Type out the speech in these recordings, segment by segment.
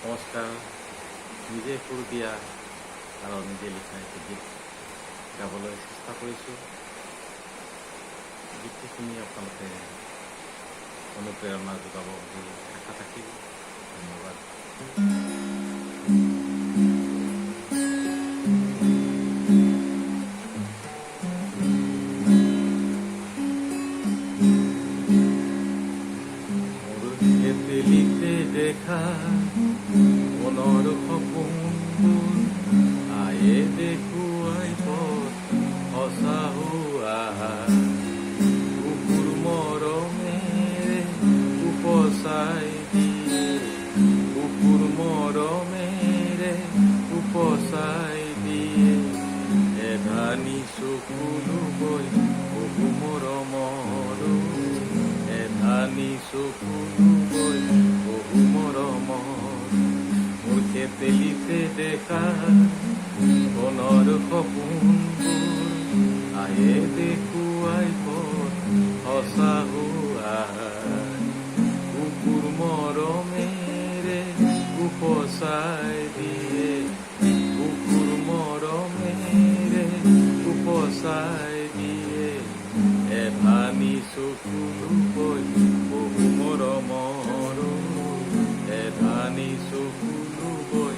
নমস্কাৰ। নিজে সুৰ দিয়া আৰু নিজে লিখা এটি গীত গাবলৈ চেষ্টা কৰিছোঁ। গীতটি শুনি আপোনালোকে অনুপ্ৰেৰণা যোগাব বুলি আশা থাকিল। ধন্যবাদ। লিখে দেখা মনৰ সপোনবোৰ আয়ে দেখুৱাই পথ সঁচা হোৱা কুকুৰ মৰমেৰে উপচাই দিয়ে, কুকুৰ মৰমেৰে উপচাই দিয়ে। এধানি চকুলো গৈ বহু মৰমৰ, এধানি চকুলো গৈ বহু মৰমৰ। মোৰ খেতেলিতে দেখা মনৰ সপোনবোৰ আয়ে দেখুৱাই পথ সঁচা হোৱা কুকুৰ মৰমেৰে উপচাই দিয়ে, কুকুৰ মৰমেৰে উপচাই দিয়ে। এধানি চকুলো গৈ বহু মৰমৰ, এধানি চকুলো গৈ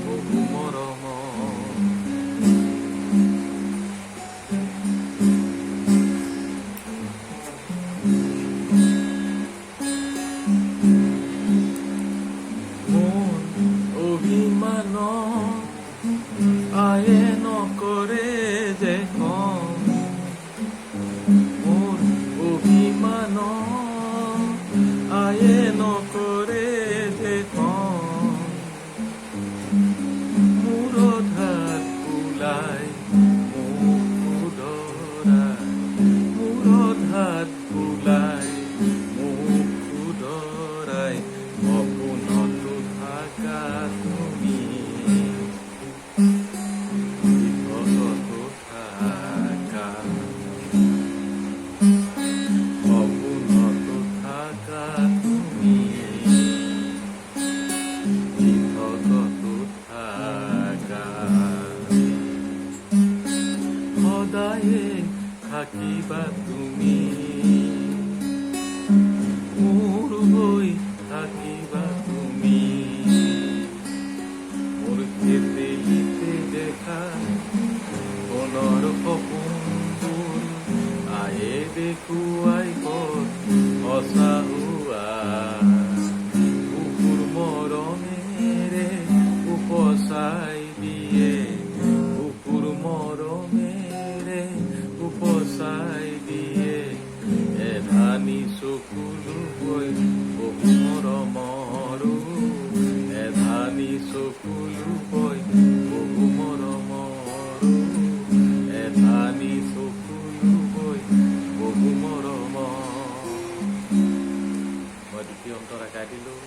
বহু মৰমৰ। মোৰ অভিমান আয়ে নকৰে যে খং, মোৰ অভিমান আয়ে নকৰে যে খং। মোৰ ধাত ওলাই মোক শুধৰাই, মোৰ ধাত ওলাই মোক শুধৰাই। সপোনতো থাকা তুমি, বিপদতো থাকা, সপোনতো থাকা তুমি, বিপদতো থাকা। সদায়ে থাকিবা তুমি, মোৰ হৈ থাকিবা তুমি। মোৰ খেতেলিতে দেখা মনৰ সপোনবোৰ আয়ে দেখুৱাই পথ সঁচা হোৱা কুকুৰ মৰমেৰে উপচাই দিয়ে, কুকুৰ মৰমেৰে উপচাই দিয়ে। এধানি চকুলো গৈ বহু মৰমৰ, এধানি চকুলো গৈ বহু মৰমৰ, এধানি চকুলো গৈ বহু মৰমৰ। মই দ্বিতীয় অন্তৰা গাই দিলোঁ।